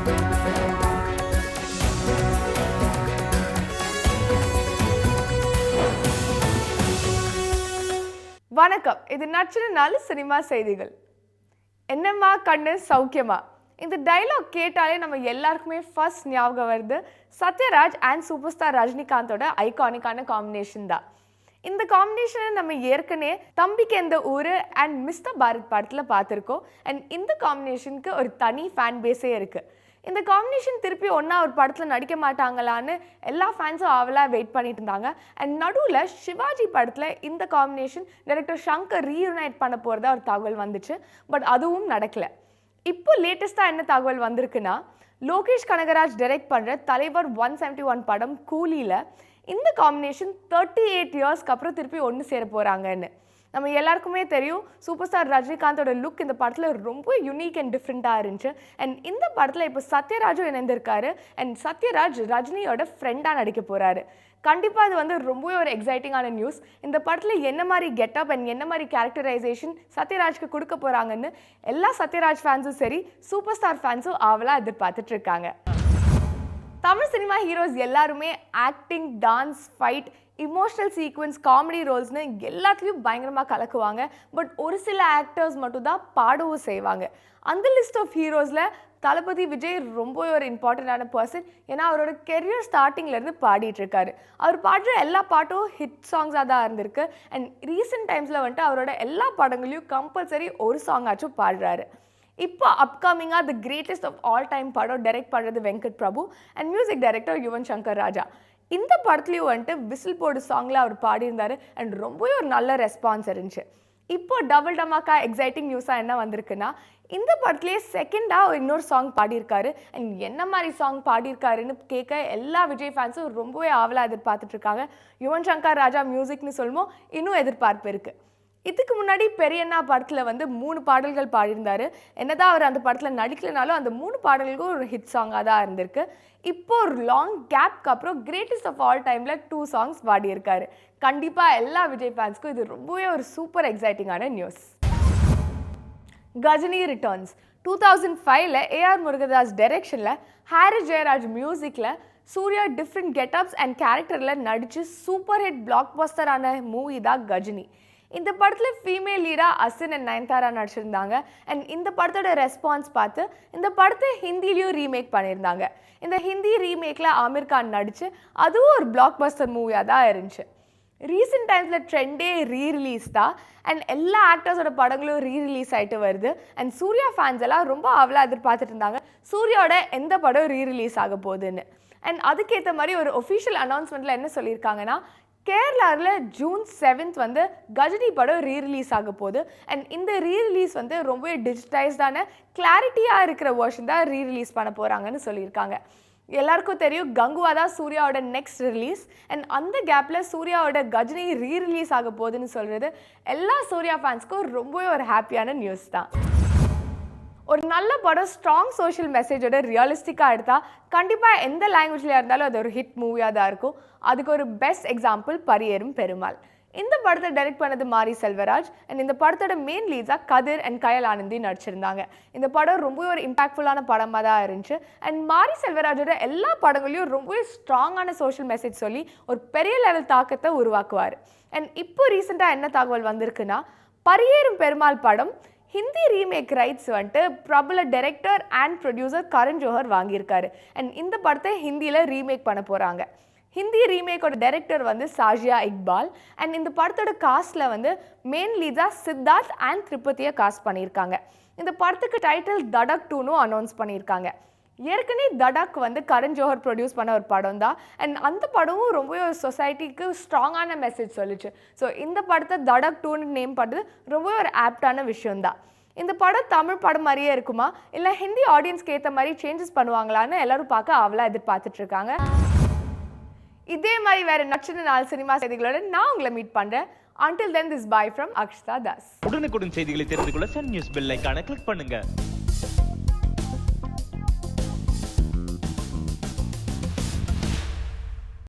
வணக்கம், இது நச்சின நாலு சினிமா செய்திகள். என்னம்மா கண்ணு சௌக்கியமா? இந்த டைலாக் கேட்டாலே நம்ம எல்லாருக்குமே ஃபர்ஸ்ட் ஞாபகம் வருது சத்யராஜ் அண்ட் சூப்பர் ஸ்டார் ரஜினிகாந்தோட ஐகானிக்கான காம்பினேஷன் தான். இந்த காம்பினேஷனை நம்ம ஏற்கனவே தம்பிக்கு எந்த ஊரு அண்ட் மிஸ்டர் பாரத் படத்தில் பார்த்துருக்கோம். அண்ட் இந்த காம்பினேஷனுக்கு ஒரு தனி ஃபேன் பேஸே இருக்குது. இந்த காம்பினேஷன் திருப்பி ஒன்றா ஒரு படத்தில் நடிக்க மாட்டாங்களான்னு எல்லா ஃபேன்ஸும் ஆவலாக வெயிட் பண்ணிட்டு இருந்தாங்க. அண்ட் நடுவில் சிவாஜி படத்தில் இந்த காம்பினேஷன் டைரக்டர் ஷங்கர் ரீயூனைட் பண்ண போகிறதா ஒரு தகவல் வந்துச்சு. பட் அதுவும் நடக்கலை. இப்போ லேட்டஸ்ட்டாக என்ன தகவல் வந்திருக்குன்னா, லோகேஷ் கனகராஜ் டைரக்ட் பண்ணுற தலைவர் 171 படம் கூலியில் இந்த காம்பினேஷன் 38 இயர்ஸ்க்கு அப்புறம் திருப்பி ஒன்று சேர போகிறாங்கன்னு. நம்ம எல்லாருக்குமே தெரியும் சூப்பர் ஸ்டார் ரஜினிகாந்தோட லுக் இந்த படத்தில் ரொம்ப யூனிக் அண்ட் டிஃப்ரெண்ட்டாக இருந்துச்சு. அண்ட் இந்த படத்தில் இப்போ சத்யராஜும் இணைந்திருக்காரு. அண்ட் சத்யராஜ் ரஜினியோட ஃப்ரெண்டாக நடிக்க போகிறாரு. கண்டிப்பாக இது வந்து ரொம்பவே ஒரு எக்ஸைட்டிங்கான நியூஸ். இந்த படத்தில் என்ன மாதிரி கெட்டப் அண்ட் என்ன மாதிரி கேரக்டரைசேஷன் சத்யராஜ்க்கு கொடுக்க போகிறாங்கன்னு எல்லா சத்யராஜ் ஃபேன்ஸும் சரி, சூப்பர் ஸ்டார் ஃபேன்ஸும் ஆவலாக எதிர்பார்த்துட்டு இருக்காங்க. தமிழ் சினிமா ஹீரோஸ் எல்லாருமே acting, dance, fight, emotional sequence, comedy ரோல்ஸ்னு எல்லாத்துலேயும் பயங்கரமாக கலக்குவாங்க. பட் ஒரு சில ஆக்டர்ஸ் மட்டும் தான் பாடவும் செய்வாங்க. அந்த லிஸ்ட் ஆஃப் ஹீரோஸில் தளபதி விஜய் ரொம்ப ஒரு இம்பார்ட்டண்ட்டான பர்சன். ஏன்னா அவரோட கெரியர் ஸ்டார்டிங்லேருந்து பாடிட்டுருக்காரு. அவர் பாடுற எல்லா பாட்டும் ஹிட் சாங்ஸாக தான் இருந்திருக்கு. அண்ட் ரீசெண்ட் டைம்ஸில் வந்துட்டு அவரோட எல்லா படங்களையும் கம்பல்சரி ஒரு சாங் ஆச்சும் பாடுறாரு. இப்போ அப்கமிங்காக the greatest of all time படம் டைரக்ட் பண்ணுறது Venkat Prabhu and music director Yuvan Shankar Raja. இந்த படத்துலையும் வந்துட்டு விசில் போடு சாங்கில் அவர் பாடியிருந்தார். அண்ட் ரொம்பவே ஒரு நல்ல ரெஸ்பான்ஸ் இருந்துச்சு. இப்போ டபுள் டமாக்கா எக்ஸைட்டிங் நியூஸாக என்ன வந்திருக்குன்னா, இந்த படத்துலேயே செகண்டாக இன்னொரு சாங் பாடியிருக்காரு. அண்ட் என்ன மாதிரி சாங் பாடியிருக்காருன்னு கேட்க எல்லா விஜய் ஃபேன்ஸும் ரொம்பவே ஆவலாக எதிர்பார்த்துட்ருக்காங்க. யுவன் சங்கர் ராஜா மியூசிக்னு சொல்லுமோ இன்னும் எதிர்பார்ப்பு இருக்குது. இதுக்கு முன்னாடி பெரியண்ணா படத்தில் வந்து 3 பாடல்கள் பாடியிருந்தார். என்னதான் அவர் அந்த படத்தில் நடிக்கலனாலும் அந்த 3 பாடல்களுக்கும் ஒரு ஹிட் சாங்காக தான் இருந்திருக்கு. இப்போ ஒரு லாங் கேப்க்கு அப்புறம் கிரேட்டஸ்ட் ஆஃப் ஆல் டைமில் 2 சாங்ஸ் பாடியிருக்காரு. கண்டிப்பாக எல்லா விஜய் ஃபேன்ஸ்க்கும் இது ரொம்பவே ஒரு சூப்பர் எக்ஸைட்டிங்கான news. Ghajini returns 2005 AR Murugadoss டைரக்ஷனில் ஹாரிஸ் ஜெயராஜ் மியூசிக்கில் சூர்யா டிஃப்ரெண்ட் கெட்டப்ஸ் அண்ட் கேரக்டரில் நடித்து சூப்பர் ஹிட் பிளாக் பஸ்டரான மூவி தான் கஜினி. இந்த படத்தில் ஃபீமேல் லீடாக அசின் அண்ட் நயன்தாரா நடிச்சிருந்தாங்க. அண்ட் இந்த படத்தோட ரெஸ்பான்ஸ் பார்த்து இந்த படத்தை ஹிந்திலையும் ரீமேக் பண்ணியிருந்தாங்க. இந்த ஹிந்தி ரீமேக்கில் ஆமிர் கான் நடித்து அதுவும் ஒரு பிளாக் பஸ்டர் மூவியாக தான் இருந்துச்சு. ரீசெண்ட் டைம்ஸில் ட்ரெண்டே ரீரிலீஸ் தான். அண்ட் எல்லா ஆக்டர்ஸோட படங்களும் ரீரிலீஸ் ஆகிட்டு வருது. அண்ட் சூர்யா ஃபேன்ஸ் எல்லாம் ரொம்ப ஆவலாக எதிர்பார்த்துட்டு இருந்தாங்க சூர்யாவோட எந்த படம் ரீரிலீஸ் ஆக போகுதுன்னு. அண்ட் அதுக்கேற்ற மாதிரி ஒரு ஒஃபிஷியல் அனௌன்ஸ்மெண்ட்டில் என்ன சொல்லியிருக்காங்கன்னா, கேரளாவில் ஜூன் 7 வந்து கஜினி படம் ரீரிலீஸ் ஆக போகுது. அண்ட் இந்த ரீரிலீஸ் வந்து ரொம்ப டிஜிட்டைஸ்டான கிளாரிட்டியாக இருக்கிற வேர்ஷன் தான் ரீரிலீஸ் பண்ண போகிறாங்கன்னு சொல்லியிருக்காங்க. எல்லாருக்கும் தெரியும் கங்குவா தான் சூர்யாவோட நெக்ஸ்ட் ரிலீஸ். அண்ட் அந்த கேப்பில் சூர்யாவோட கஜினி ரீரிலீஸ் ஆக போகுதுன்னு சொல்கிறது எல்லா சூர்யா ஃபேன்ஸ்க்கும் ரொம்பவே ஒரு ஹாப்பியான நியூஸ் தான். ஒரு நல்ல படம் ஸ்ட்ராங் சோஷியல் மெசேஜோட ரியலிஸ்டிக்காக எடுத்தால் கண்டிப்பாக எந்த லாங்குவேஜில் இருந்தாலும் அது ஒரு ஹிட் மூவியாக தான் இருக்கும். அதுக்கு ஒரு பெஸ்ட் எக்ஸாம்பிள் பரியேறும் பெருமாள். இந்த படத்தை டைரக்ட் பண்ணது மாரி செல்வராஜ். அண்ட் இந்த படத்தோட மெயின் லீட்ஸாக கதிர் அண்ட் கயல் ஆனந்தி நடிச்சிருந்தாங்க. இந்த படம் ரொம்ப ஒரு இம்பாக்ட்ஃபுல்லான படமாக தான் இருந்துச்சு. அண்ட் மாரி செல்வராஜோட எல்லா படங்களையும் ரொம்பவே ஸ்ட்ராங்கான சோஷியல் மெசேஜ் சொல்லி ஒரு பெரிய லெவல் தாக்கத்தை உருவாக்குவார். அண்ட் இப்போ ரீசெண்டாக என்ன தகவல் வந்திருக்குன்னா, பரியேறும் பெருமாள் படம் ஹிந்தி ரீமேக் ரைட்ஸ் வந்துட்டு பிரபல director and producer Karan Johar வாங்கியிருக்காரு. அண்ட் இந்த படத்தை ஹிந்தியில் ரீமேக் பண்ண போகிறாங்க. ஹிந்தி ரீமேக்கோட டைரக்டர் வந்து சாஜியா இக்பால். அண்ட் இந்த படத்தோட காஸ்ட்டில் வந்து மெயின் லீடாக சித்தார்த் அண்ட் திரிபதியை காஸ்ட் பண்ணியிருக்காங்க. இந்த படத்துக்கு டைட்டில் தடக் 2னும் அனௌன்ஸ் பண்ணியிருக்காங்க. ஏற்கனவே தடக் வந்து கரண் ஜோஹர் ப்ரொடியூஸ் பண்ண ஒரு படம் தான். அண்ட் அந்த படமும் ரொம்ப ஒரு சொசைட்டிக்கு ஸ்ட்ராங்கான மெசேஜ் சொல்லிச்சு. ஸோ இந்த படத்தை தடக் 2ன்னு நேம் பண்ணுறது ரொம்ப ஒரு ஆப்டான விஷயம்தான். இந்த படம் தமிழ் படம் மாதிரியே இருக்குமா, இல்லை ஹிந்தி ஆடியன்ஸ்க்கு ஏற்ற மாதிரி சேஞ்சஸ் பண்ணுவாங்களான்னு எல்லாரும் பார்க்க ஆவலாக எதிர்பார்த்துட்ருக்காங்க. இதே மாதிரி வேறு நச்சின 4 சினிமா செய்திகளோட நான் உங்களை மீட் பண்ணுறேன். Until then, this is bye from Akshita Das. உடனுக்குடன் செய்திகளை தெரிந்து கொள்ள சன் நியூஸ் பெல் ஐகானை கிளிக் பண்ணுங்க.